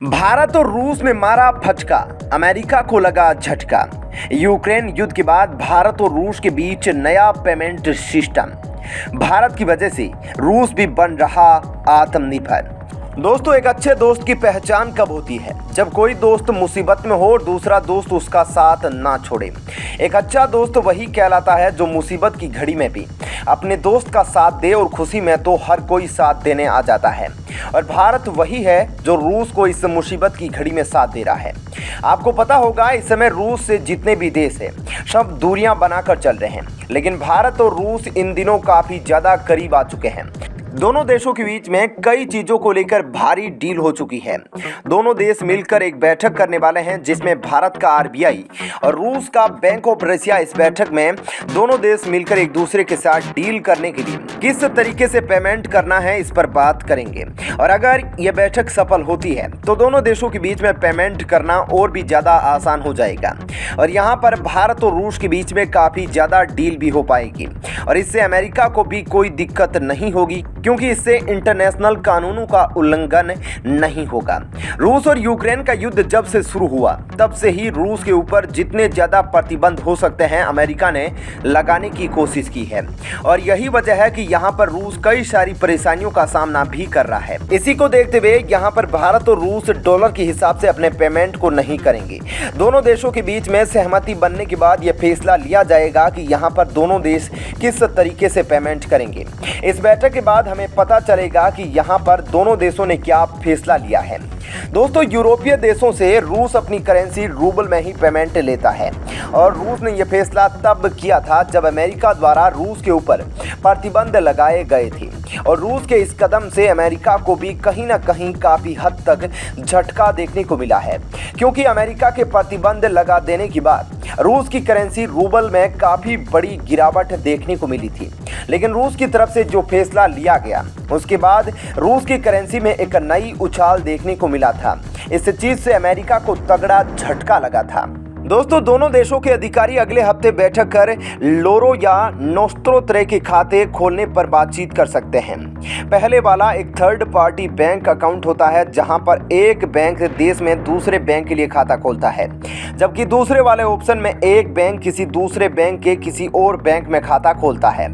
भारत और रूस में मारा फचका, अमेरिका को लगा झटका। यूक्रेन युद्ध के बाद भारत और रूस के बीच नया पेमेंट सिस्टम। भारत की वजह से रूस भी बन रहा आत्मनिर्भर। दोस्तों, एक अच्छे दोस्त की पहचान कब होती है? जब कोई दोस्त मुसीबत में हो और दूसरा दोस्त उसका साथ ना छोड़े। एक अच्छा दोस्त वही कहलाता है जो मुसीबत की घड़ी में भी अपने दोस्त का साथ दे और खुशी में तो हर कोई साथ देने आ जाता है। और भारत वही है जो रूस को इस मुसीबत की घड़ी में साथ दे रहा है। आपको पता होगा, इस समय रूस से जितने भी देश हैं सब दूरियां बनाकर चल रहे हैं, लेकिन भारत और रूस इन दिनों काफ़ी ज़्यादा करीब आ चुके हैं। दोनों देशों के बीच में कई चीज़ों को लेकर भारी डील हो चुकी है। दोनों देश मिलकर एक बैठक करने वाले हैं जिसमें भारत का आरबीआई और रूस का बैंक ऑफ रशिया। इस बैठक में दोनों देश मिलकर एक दूसरे के साथ डील करने के लिए किस तरीके से पेमेंट करना है, इस पर बात करेंगे। और अगर यह बैठक सफल होती है तो दोनों देशों के बीच में पेमेंट करना और भी ज़्यादा आसान हो जाएगा। और यहाँ पर भारत और रूस के बीच में काफ़ी ज़्यादा डील भी हो पाएगी और इससे अमेरिका को भी कोई दिक्कत नहीं होगी, क्योंकि इससे इंटरनेशनल कानूनों का उल्लंघन नहीं होगा। रूस और यूक्रेन का युद्ध जब से शुरू हुआ तब से ही रूस के ऊपर जितने ज़्यादा प्रतिबंध हो सकते हैं अमेरिका ने लगाने की कोशिश की है। और यही वजह है कि यहाँ पर रूस कई सारी परेशानियों का सामना भी कर रहा है। इसी को देखते हुए यहाँ पर भारत और रूस डॉलर के हिसाब से अपने पेमेंट को नहीं करेंगे। दोनों देशों के बीच में सहमति बनने के बाद यह फैसला लिया जाएगा कि यहाँ पर दोनों देश किस तरीके से पेमेंट करेंगे। इस बैठक के बाद हमें पता चलेगा कि यहाँ पर दोनों देशों ने क्या फैसला लिया है। दोस्तों, यूरोपीय देशों से रूस अपनी करेंसी रूबल में ही पेमेंट लेता है और रूस ने यह फैसला तब किया था जब अमेरिका द्वारा रूस के ऊपर प्रतिबंध लगाए गए थे। और रूस के इस कदम से अमेरिका को भी कहीं ना कहीं काफ़ी हद तक झटका देखने को मिला है, क्योंकि अमेरिका के प्रतिबंध लगा देने के बाद रूस की करेंसी रूबल में काफ़ी बड़ी गिरावट देखने को मिली थी। लेकिन रूस की तरफ से जो फैसला लिया गया उसके बाद रूस की करेंसी में एक नई उछाल देखने को मिला था। इस चीज़ से अमेरिका को तगड़ा झटका लगा था। दोस्तों, दोनों देशों के अधिकारी अगले हफ्ते बैठक कर लोरो या नोस्त्रो तरह के खाते खोलने पर बातचीत कर सकते हैं। पहले वाला एक थर्ड पार्टी बैंक अकाउंट होता है, जहां पर एक बैंक देश में दूसरे बैंक के लिए खाता खोलता है, जबकि दूसरे वाले ऑप्शन में एक बैंक किसी दूसरे बैंक के किसी और बैंक में खाता खोलता है।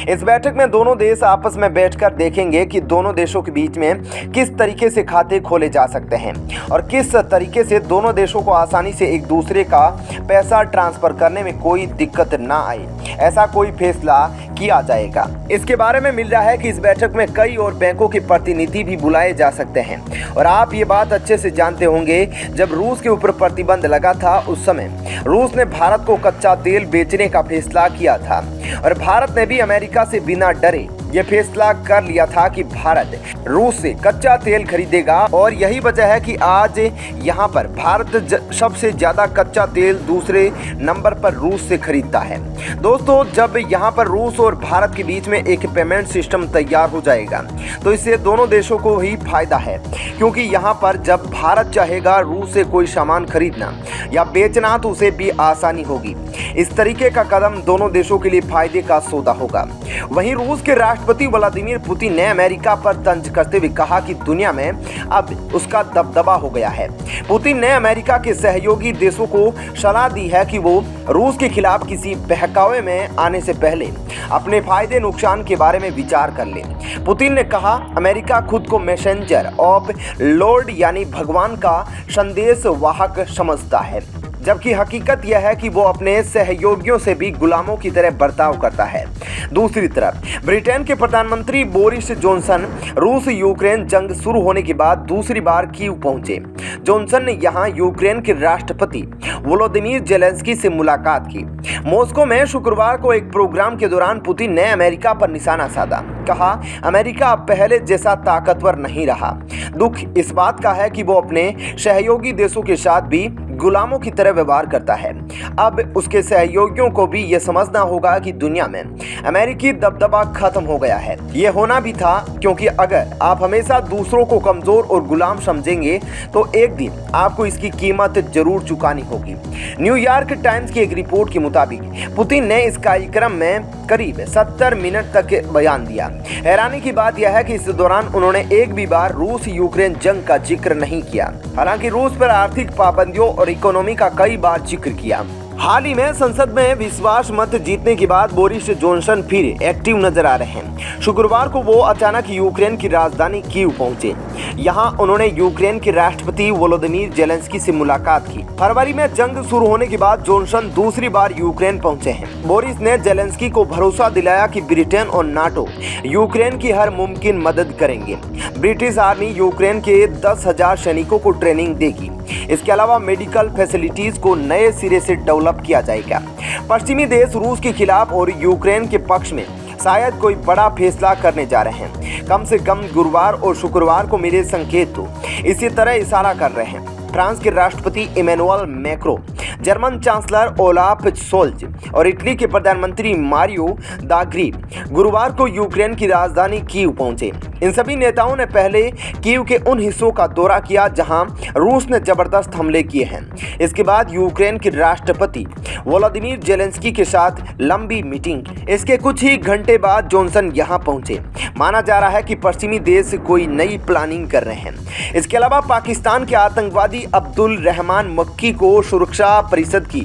इस बैठक में दोनों देश आपस में बैठकर देखेंगे कि दोनों देशों के बीच में किस तरीके से खाते खोले जा सकते हैं और किस तरीके से दोनों देशों को आसानी से एक दूसरे का पैसा ट्रांसफर करने में कोई दिक्कत ना आए, ऐसा कोई फैसला किया जाएगा। इसके बारे में मिल रहा है कि इस बैठक में कई और बैंकों के प्रतिनिधि भी बुलाए जा सकते हैं। और आप ये बात अच्छे से जानते होंगे, जब रूस के ऊपर प्रतिबंध लगा था उस समय रूस ने भारत को कच्चा तेल बेचने का फैसला किया था और भारत ने भी अमेरिका से बिना डरे ये फैसला कर लिया था कि भारत रूस से कच्चा तेल खरीदेगा। और यही वजह है कि आज यहाँ पर भारत सबसे ज़्यादा कच्चा तेल दूसरे नंबर पर रूस से खरीदता है। दोस्तों, जब यहाँ पर रूस और भारत के बीच में एक पेमेंट सिस्टम तैयार हो जाएगा तो इससे दोनों देशों को ही फायदा है, क्योंकि यहाँ पर जब भारत चाहेगा रूस से कोई सामान खरीदना या बेचना तो उसे भी आसानी होगी। इस तरीके का कदम दोनों देशों के लिए फायदे का सौदा होगा। वहीं रूस के राष्ट्रपति व्लादिमीर पुतिन ने अमेरिका पर तंज कसते हुए कहा कि दुनिया में अब उसका दबदबा हो गया है। पुतिन ने अमेरिका के सहयोगी देशों को सलाह दी है कि वो रूस के खिलाफ किसी बहकावे में आने से पहले अपने फायदे नुकसान के बारे में विचार कर ले। पुतिन ने कहा, अमेरिका खुद को मैसेंजर ऑफ लॉर्ड यानी भगवान का संदेश वाहक समझता है, जबकि हकीकत यह है कि वो अपने सहयोगियों से भी गुलामों की तरह बर्ताव करता है। दूसरी तरफ ब्रिटेन के प्रधानमंत्री बोरिस जॉनसन रूस यूक्रेन जंग शुरू होने के बाद दूसरी बार कीव पहुंचे। जॉनसन ने यहां यूक्रेन के राष्ट्रपति वोलोदिमीर जेलेंस्की से मुलाकात की। मॉस्को में शुक्रवार को एक प्रोग्राम के दौरान पुतिन ने अमेरिका पर निशाना साधा। कहा, अमेरिका अब पहले जैसा ताकतवर नहीं रहा। दुख इस बात का है कि वो अपने सहयोगी देशों के साथ भी गुलामों की तरह व्यवहार करता है। अब उसके सहयोगियों को भी यह समझना होगा कि दुनिया में अमेरिकी दबदबा खत्म हो गया है। ये होना भी था, क्योंकि अगर आप हमेशा दूसरों को कमजोर और गुलाम समझेंगे तो एक दिन आपको इसकी कीमत जरूर चुकानी होगी। न्यूयॉर्क टाइम्स की एक रिपोर्ट के मुताबिक पुतिन ने इस कार्यक्रम में करीब 70 मिनट तक बयान दिया। हैरानी की बात यह है कि इस दौरान उन्होंने एक भी बार रूस यूक्रेन जंग का जिक्र नहीं किया। हालांकि रूस पर आर्थिक पाबंदियों और इकोनॉमी का कई बार जिक्र किया। हाल ही में संसद में विश्वास मत जीतने के बाद बोरिस जॉनसन फिर एक्टिव नजर आ रहे हैं। शुक्रवार को वो अचानक यूक्रेन की राजधानी कीव पहुंचे। यहां उन्होंने यूक्रेन के राष्ट्रपति वोलोदिमीर जेलेंस्की से मुलाकात की। फरवरी में जंग शुरू होने के बाद जॉनसन दूसरी बार यूक्रेन पहुंचे हैं। बोरिस ने जेलेंस्की को भरोसा दिलाया कि ब्रिटेन और नाटो यूक्रेन की हर मुमकिन मदद करेंगे। ब्रिटिश आर्मी यूक्रेन के 10,000 सैनिकों को ट्रेनिंग देगी। इसके अलावा मेडिकल फैसिलिटीज को नए सिरे से डेवलप किया जाएगा। पश्चिमी देश रूस के खिलाफ और यूक्रेन के पक्ष में शायद कोई बड़ा फैसला करने जा रहे हैं। कम से कम गुरुवार और शुक्रवार को मिले संकेत तो इसी तरह इशारा कर रहे हैं। फ्रांस के राष्ट्रपति Emmanuel Macron, German chancellor Olaf Scholz और इटली के प्रधानमंत्री मारियो दाग्री गुरुवार को यूक्रेन की राजधानी कीव पहुंचे। इन सभी नेताओं ने पहले कीव के उन हिस्सों का दौरा किया जहां रूस ने जबरदस्त हमले किए हैं। इसके बाद यूक्रेन के राष्ट्रपति वोलोदिमीर जेलेंस्की के साथ लंबी मीटिंग। इसके कुछ ही घंटे बाद जॉनसन यहां पहुंचे। माना जा रहा है कि पश्चिमी देश कोई नई प्लानिंग कर रहे हैं। इसके अलावा पाकिस्तान के आतंकवादी अब्दुल रहमान मक्की को सुरक्षा परिषद की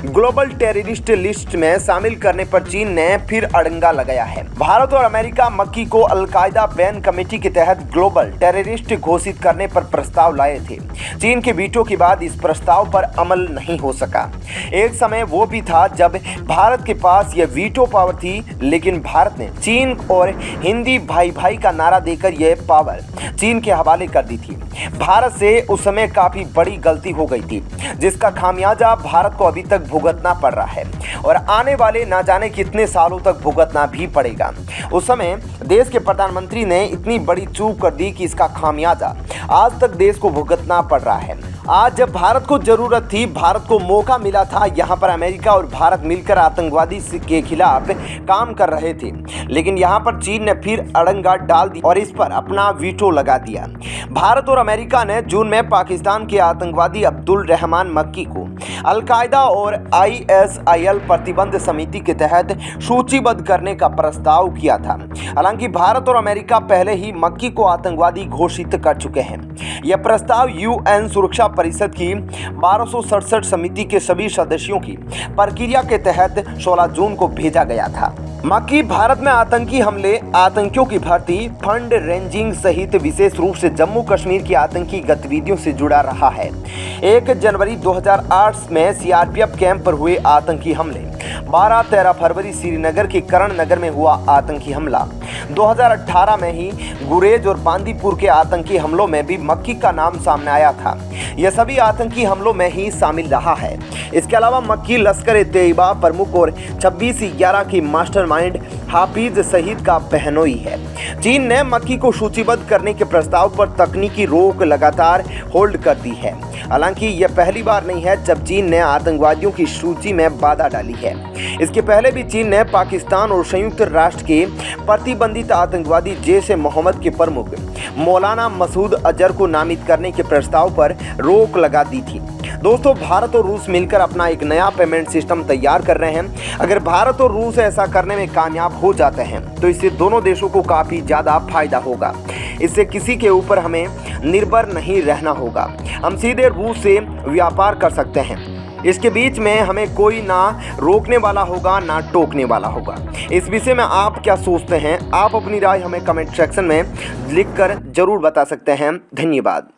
ग्लोबल टेररिस्ट लिस्ट में शामिल करने पर चीन ने फिर अड़ंगा लगाया है। भारत और अमेरिका मक्की को अलकायदा बैन कमेटी के तहत ग्लोबल टेररिस्ट घोषित करने पर प्रस्ताव लाए थे। चीन के वीटो के बाद इस प्रस्ताव पर अमल नहीं हो सका। एक समय वो भी था जब भारत के पास यह वीटो पावर थी, लेकिन भारत ने चीन और हिंदी भाई भाई का नारा देकर यह पावर चीन के हवाले कर दी थी। भारत से उस समय काफी बड़ी गलती हो गई थी, जिसका खामियाजा भारत को अभी तक भुगतना पड़ रहा है और आने वाले ना जाने कितने सालों तक भुगतना भी पड़ेगा। उस समय देश के प्रधानमंत्री ने इतनी बड़ी चूक कर दी कि इसका खामियाजा आज तक देश को भुगतना पड़ रहा है। आज जब भारत को जरूरत थी, भारत को मौका मिला था, यहाँ पर अमेरिका और भारत मिलकर आतंकवादी के खिलाफ काम कर रहे थे, लेकिन यहाँ पर चीन ने फिर अड़ंगा डाल दी और इस पर अपना वीटो लगा दिया। भारत और अमेरिका ने जून में पाकिस्तान के आतंकवादी अब्दुल रहमान मक्की को अलकायदा और ISIL प्रतिबंध समिति के तहत सूचीबद्ध करने का प्रस्ताव किया था। हालांकि भारत और अमेरिका पहले ही मक्की को आतंकवादी घोषित कर चुके हैं। यह प्रस्ताव UN सुरक्षा परिषद की 1267 समिति के सभी सदस्यों की प्रक्रिया के तहत 16 जून को भेजा गया था। मक्की भारत में आतंकी हमले, आतंकियों की भर्ती, फंड रेंजिंग सहित विशेष रूप से जम्मू कश्मीर की आतंकी गतिविधियों से जुड़ा रहा है। 1 जनवरी 2008 में CRPF कैंप पर हुए आतंकी हमले, 12-13 फरवरी श्रीनगर के करण नगर में हुआ आतंकी हमला, 2018 में ही गुरेज और बांदीपुर के आतंकी हमलों में भी मक्की का नाम सामने आया था। यह सभी आतंकी हमलों में ही शामिल रहा है। इसके अलावा मक्की लश्कर-ए-तैयबा प्रमुख और 26/11 की मास्टरमाइंड हाफिज सईद का बहनोई है। चीन ने मक्की को सूचीबद्ध करने के प्रस्ताव पर तकनीकी रोक लगातार होल्ड कर दी है। हालांकि यह पहली बार नहीं है जब चीन ने आतंकवादियों की सूची में बाधा डाली है। इसके पहले भी चीन ने पाकिस्तान और संयुक्त राष्ट्र के प्रतिबंधित आतंकवादी जैश-ए-मोहम्मद के प्रमुख मौलाना मसूद अजहर को नामित करने के प्रस्ताव पर रोक लगा दी थी। दोस्तों, भारत और रूस मिलकर अपना एक नया पेमेंट सिस्टम तैयार कर रहे हैं। अगर भारत और रूस ऐसा करने में कामयाब हो जाते हैं तो इससे दोनों देशों को काफ़ी ज़्यादा फायदा होगा। इससे किसी के ऊपर हमें निर्भर नहीं रहना होगा। हम सीधे रूस से व्यापार कर सकते हैं। इसके बीच में हमें कोई ना रोकने वाला होगा ना टोकने वाला होगा। इस विषय में आप क्या सोचते हैं? आप अपनी राय हमें कमेंट सेक्शन में लिखकर जरूर बता सकते हैं। धन्यवाद।